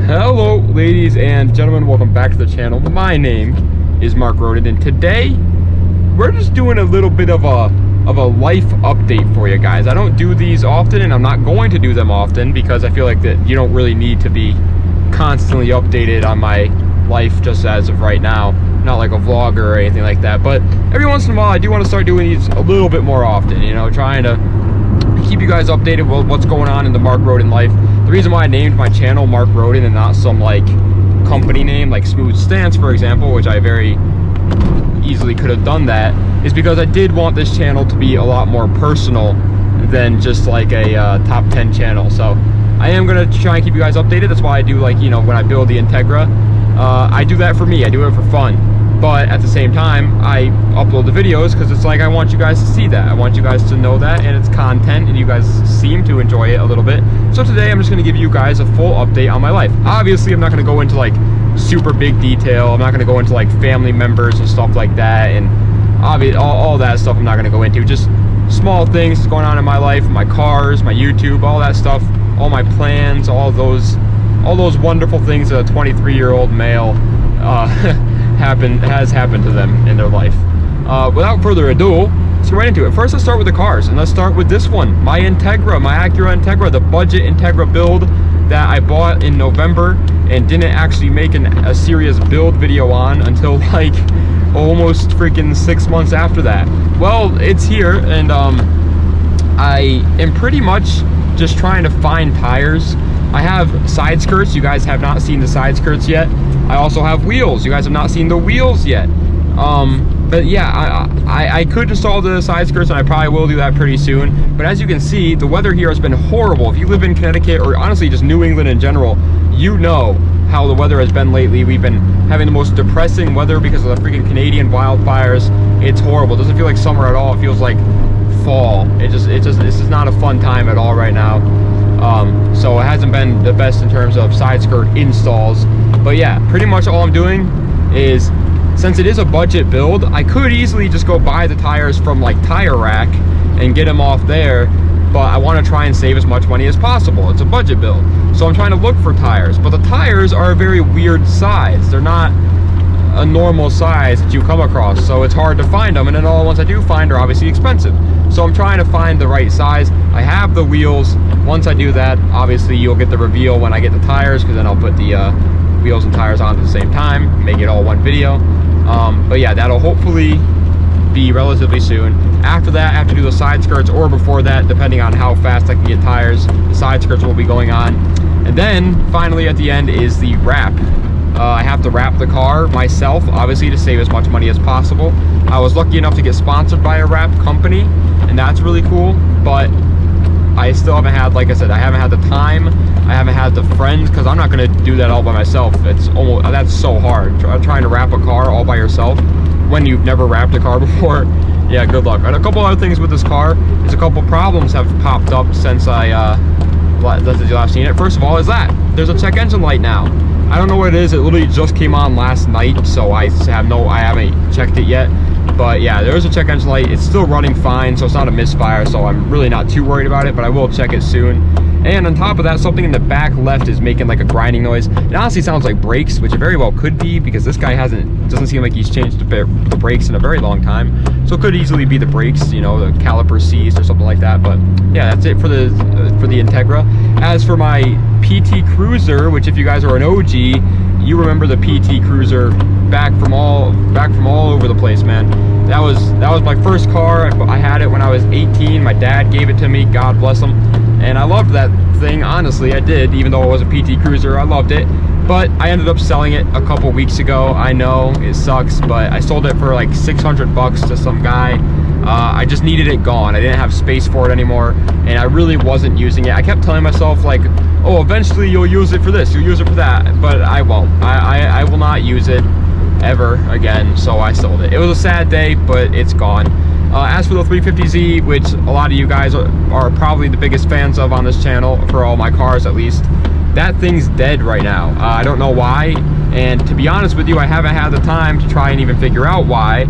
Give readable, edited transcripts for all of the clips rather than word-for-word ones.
Hello ladies and gentlemen, welcome back to the channel. My name is Mark Roden, and today we're just doing a little bit of a life update for you guys. I don't do these often, and I'm not going to do them often because I feel like that you don't really need to be constantly updated on my life just as of right now. Not like a vlogger or anything like that, but every once in a while I do want to start doing these a little bit more often, you know, trying to keep you guys updated with what's going on in the Mark Roden life. The reason why I named my channel Mark Roden and not some like company name like SmoothStance, for example, which I very easily could have done that, is because I did want this channel to be a lot more personal than just like a top 10 channel. So I am going to try and keep you guys updated. That's why I do, like, you know, when I build the Integra, I do that for me. I do it for fun. But at the same time, I upload the videos because it's like I want you guys to see that. I want you guys to know that, and it's content, and you guys seem to enjoy it a little bit. So today I'm just going to give you guys a full update on my life. Obviously, I'm not going to go into like super big detail. I'm not going to go into like family members and stuff like that, and obviously all that stuff I'm not going to go into. Just small things going on in my life, my cars, my YouTube, all that stuff, all my plans, all those wonderful things that a 23-year-old male has happened to them in their life. Without further ado, let's get right into it. First, let's start with the cars, and let's start with this one, my Integra, my Acura Integra, the budget Integra build that I bought in November and didn't actually make a serious build video on until like almost freaking 6 months after that. Well, it's here, and I am pretty much just trying to find tires. I have side skirts. You guys have not seen the side skirts yet. I also have wheels. You guys have not seen the wheels yet. But yeah, I could install the side skirts, and I probably will do that pretty soon. But as you can see, the weather here has been horrible. If you live in Connecticut, or honestly just New England in general, you know how the weather has been lately. We've been having the most depressing weather because of the freaking Canadian wildfires. It's horrible. It doesn't feel like summer at all. It feels like fall. This is not a fun time at all right now. So it hasn't been the best in terms of side skirt installs. But yeah, pretty much all I'm doing is, since it is a budget build, I could easily just go buy the tires from like Tire Rack and get them off there, but I want to try and save as much money as possible. It's a budget build, so I'm trying to look for tires, but the tires are a very weird size. They're not a normal size that you come across, so it's hard to find them, and then all the ones I do find are obviously expensive. So I'm trying to find the right size. I have the wheels. Once I do that, obviously you'll get the reveal when I get the tires, because then I'll put the wheels and tires on at the same time, make it all one video. But yeah, that'll hopefully be relatively soon. After that, I have to do the side skirts, or before that, depending on how fast I can get tires, the side skirts will be going on. And then finally at the end is the wrap. I have to wrap the car myself, obviously, to save as much money as possible. I was lucky enough to get sponsored by a wrap company, and that's really cool, but I still haven't had, like I said, I haven't had the time, I haven't had the friends, because I'm not going to do that all by myself. That's so hard, trying to wrap a car all by yourself when you've never wrapped a car before. Yeah, good luck. And a couple other things with this car is a couple problems have popped up since I last seen it. First of all, is that there's a check engine light now. I don't know what it is. It literally just came on last night, so I haven't checked it yet. But yeah, there's a check engine light. It's still running fine, so it's not a misfire, so I'm really not too worried about it, but I will check it soon. And on top of that, something in the back left is making like a grinding noise. It honestly sounds like brakes, which it very well could be, because this guy doesn't seem like he's changed the brakes in a very long time. So it could easily be the brakes, you know, the caliper seized or something like that. But yeah, that's it for the Integra. As for my PT Cruiser, which if you guys are an OG, you remember the PT Cruiser back from all over the place, man. That was my first car. I had it when I was 18. My dad gave it to me, God bless him, and I loved that thing. Honestly, I did. Even though it was a PT Cruiser, I loved it. But I ended up selling it a couple weeks ago. I know it sucks, but I sold it for like 600 bucks to some guy. I just needed it gone. I didn't have space for it anymore, and I really wasn't using it. I kept telling myself like, oh, eventually you'll use it for this, you'll use it for that, but I won't. I will not use it ever again, so I sold it. It was a sad day, but it's gone. As for the 350Z, which a lot of you guys are probably the biggest fans of on this channel, for all my cars at least, that thing's dead right now. I don't know why, and to be honest with you, I haven't had the time to try and even figure out why.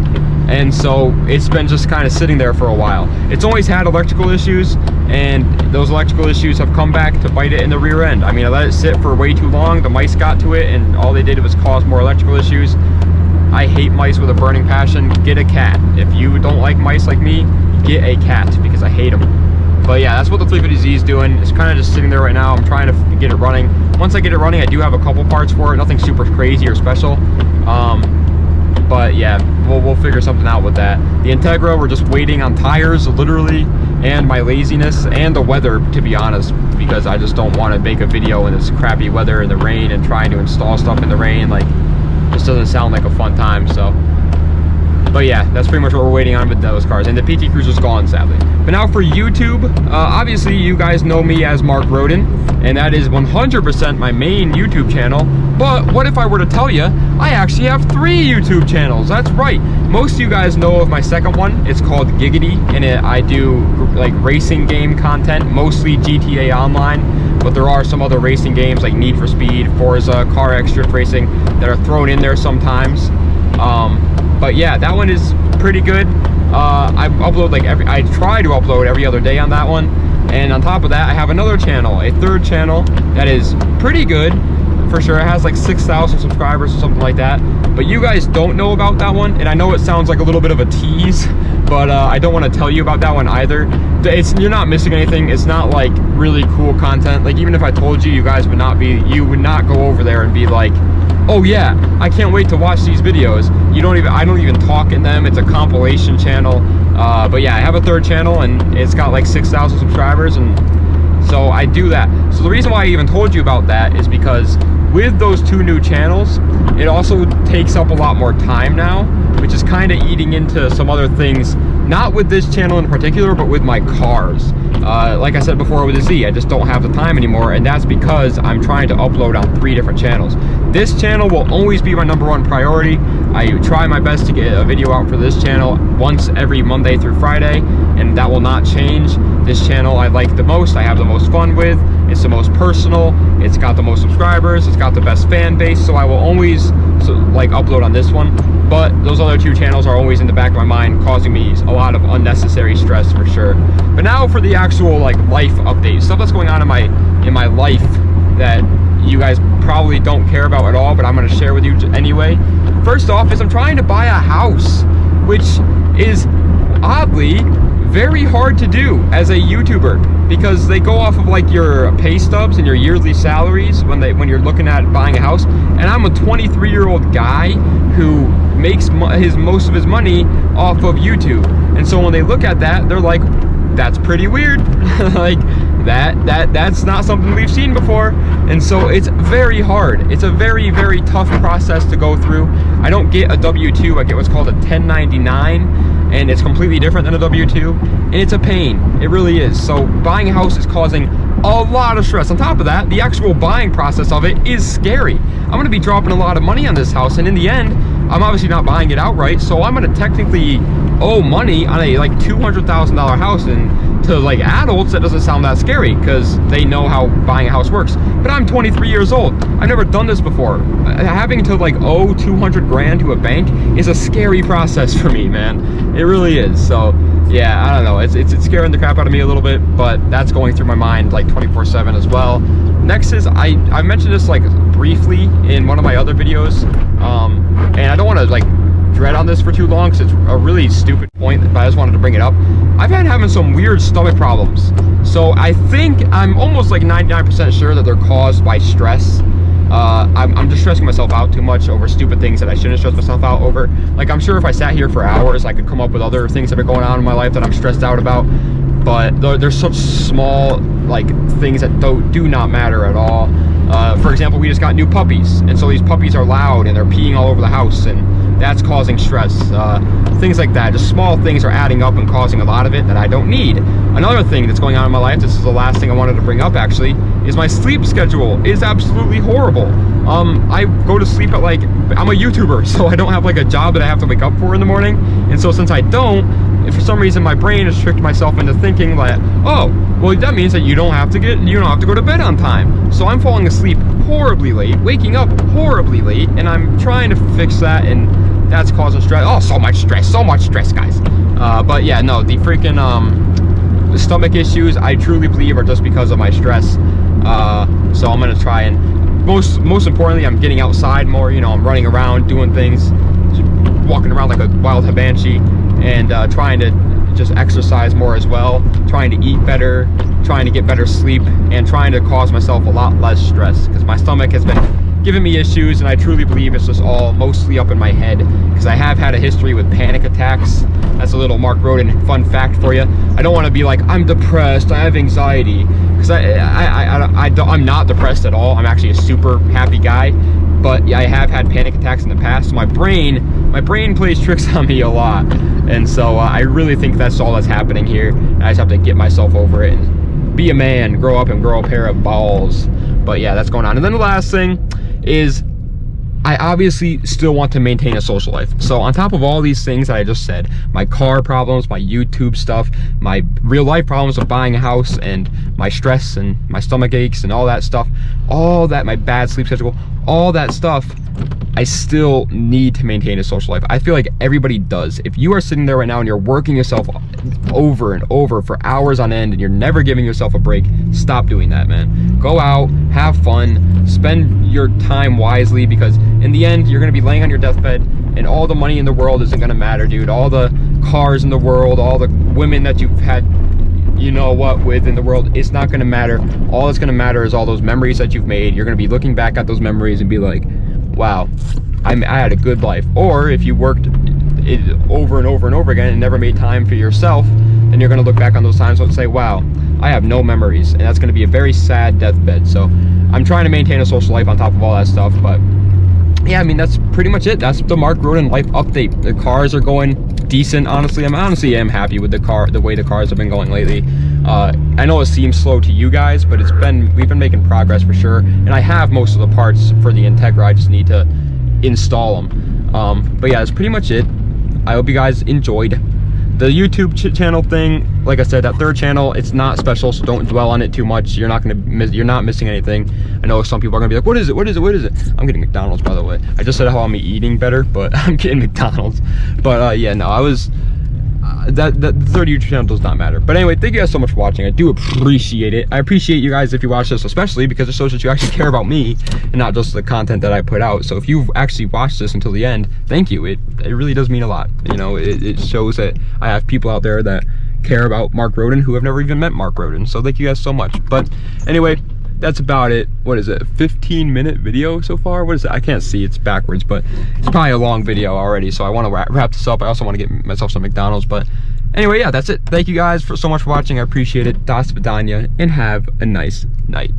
and so it's been just kind of sitting there for a while. It's always had electrical issues, and those electrical issues have come back to bite it in the rear end. I mean, I let it sit for way too long, the mice got to it, and all they did was cause more electrical issues. I hate mice with a burning passion. Get a cat. If you don't like mice like me, get a cat, because I hate them. But yeah, that's what the 350Z is doing. It's kind of just sitting there right now. I'm trying to get it running. Once I get it running, I do have a couple parts for it, nothing super crazy or special. But yeah, we'll figure something out with that. The Integra, we're just waiting on tires, literally, and my laziness, and the weather, to be honest, because I just don't want to make a video in this crappy weather in the rain and trying to install stuff in the rain. Like, just doesn't sound like a fun time. So, but yeah, that's pretty much what we're waiting on with those cars. And the PT Cruiser's gone, sadly. But now for YouTube, obviously you guys know me as Mark Roden, and that is 100% my main YouTube channel. But what if I were to tell you, I actually have 3 YouTube channels? That's right. Most of you guys know of my second one. It's called Giggity, and I do like racing game content, mostly GTA Online, but there are some other racing games like Need for Speed, Forza, Car X Drift Racing that are thrown in there sometimes. But yeah, that one is pretty good. I upload I try to upload every other day on that one. And on top of that, I have another channel, a third channel that is pretty good for sure. It has like 6,000 subscribers or something like that. But you guys don't know about that one, and I know it sounds like a little bit of a tease, but I don't want to tell you about that one either. You're not missing anything. It's not like really cool content. Like, even if I told you, you guys would not go over there and be like, oh yeah, I can't wait to watch these videos. I don't even talk in them. It's a compilation channel. But yeah, I have a third channel, and it's got like 6,000 subscribers, and so I do that. So the reason why I even told you about that is because with those 2 new channels, it also takes up a lot more time now, which is kind of eating into some other things, not with this channel in particular, but with my cars. Like I said before with the Z, I just don't have the time anymore, and that's because I'm trying to upload on 3 different channels. This channel will always be my #1 priority. I try my best to get a video out for this channel once every Monday through Friday, and that will not change. This channel I like the most, I have the most fun with, it's the most personal, it's got the most subscribers, it's got the best fan base, so I will always upload on this one. But those other 2 channels are always in the back of my mind, causing me a lot of unnecessary stress for sure. But now for the actual life update, stuff that's going on in my life that you guys probably don't care about at all, but I'm going to share with you anyway. First off is I'm trying to buy a house, which is oddly very hard to do as a YouTuber, because they go off of like your pay stubs and your yearly salaries when you're looking at buying a house. And I'm a 23-year-old guy who makes most of his money off of YouTube, and so when they look at that, they're like, that's pretty weird. Like that's not something we've seen before. And so it's very hard. It's a very, very tough process to go through. I don't get a W-2, I get what's called a 1099, and it's completely different than a W-2, and it's a pain. It really is. So buying a house is causing a lot of stress. On top of that, the actual buying process of it is scary. I'm going to be dropping a lot of money on this house, and in the end, I'm obviously not buying it outright, so I'm going to technically owe money on a like $200,000 house. And to like adults, that doesn't sound that scary because they know how buying a house works. But I'm 23 years old. I've never done this before. Having to like owe 200 grand to a bank is a scary process for me, man. It really is. So yeah, I don't know. It's scaring the crap out of me a little bit, but that's going through my mind like 24/7 as well. Next is I mentioned this like briefly in one of my other videos, and I don't want to like dread on this for too long because it's a really stupid point, but I just wanted to bring it up. I've been having some weird stomach problems, so I think I'm almost like 99% sure that they're caused by stress. I'm just stressing myself out too much over stupid things that I shouldn't stress myself out over. Like, I'm sure if I sat here for hours, I could come up with other things that are going on in my life that I'm stressed out about, but there's such small like things that do not matter at all. For example, we just got new puppies, and so these puppies are loud and they're peeing all over the house, and that's causing stress. Things like that, just small things are adding up and causing a lot of it that I don't need. Another thing that's going on in my life, this is the last thing I wanted to bring up actually, is my sleep schedule is absolutely horrible. I go to sleep at like, I'm a YouTuber, so I don't have like a job that I have to wake up for in the morning, and so since I don't, if for some reason my brain has tricked myself into thinking like, oh, well that means that you don't have to go to bed on time. So I'm falling asleep horribly late, waking up horribly late, and I'm trying to fix that, and that's causing stress. Oh, so much stress, guys. But yeah, no, the freaking the stomach issues, I truly believe, are just because of my stress. So I'm gonna try and most importantly, I'm getting outside more. You know, I'm running around, doing things, walking around like a wild hibachi, and trying to just exercise more as well, trying to eat better, trying to get better sleep, and trying to cause myself a lot less stress, because my stomach has been giving me issues, and I truly believe it's just all mostly up in my head, because I have had a history with panic attacks. That's a little Mark Roden fun fact for you. I don't want to be like, I'm depressed, I have anxiety, because I'm not depressed at all. I'm actually a super happy guy, but yeah, I have had panic attacks in the past. So my brain plays tricks on me a lot, and so I really think that's all that's happening here. I just have to get myself over it and be a man, grow up and grow a pair of balls. But yeah, that's going on. And then the last thing is, I obviously still want to maintain a social life. So on top of all these things that I just said, my car problems, my YouTube stuff, my real life problems of buying a house, and my stress and my stomach aches and all that stuff, all that, my bad sleep schedule, all that stuff, I still need to maintain a social life. I feel like everybody does. If you are sitting there right now and you're working yourself over and over for hours on end and you're never giving yourself a break, stop doing that, man. Go out, have fun, spend your time wisely, because in the end, you're gonna be laying on your deathbed and all the money in the world isn't gonna matter, dude. All the cars in the world, all the women that you've had, you know what, with in the world, it's not gonna matter. All that's gonna matter is all those memories that you've made. You're gonna be looking back at those memories and be like, wow, I had a good life. Or if you worked it over and over and over again and never made time for yourself, then you're gonna look back on those times and say, wow, I have no memories, and that's gonna be a very sad deathbed. So I'm trying to maintain a social life on top of all that stuff. But yeah, I mean, that's pretty much it. That's the Mark Roden life update. The cars are going decent, honestly. I am happy with the way the cars have been going lately. I know it seems slow to you guys, but we've been making progress for sure. And I have most of the parts for the Integra. I just need to install them. But yeah, that's pretty much it. I hope you guys enjoyed the YouTube channel thing. Like I said, that third channel, it's not special, so don't dwell on it too much. You're not missing anything. I know some people are gonna be like, what is it? I'm getting McDonald's, by the way. I just said how I'm eating better, but I'm getting McDonald's. But yeah, no, I was that the third YouTube channel does not matter. But anyway, thank you guys so much for watching. I do appreciate it. I appreciate you guys if you watch this, especially because it shows that you actually care about me and not just the content that I put out. So if you've actually watched this until the end, thank you. It really does mean a lot. You know, it shows that I have people out there that care about Mark Roden who have never even met Mark Roden. So thank you guys so much. But anyway, that's about it. What is it, 15-minute video so far? What is it? I can't see, it's backwards, but it's probably a long video already, so I want to wrap this up. I also want to get myself some McDonald's. But anyway, yeah, that's it. Thank you guys so much for watching. I appreciate it. Das vidanya, and have a nice night.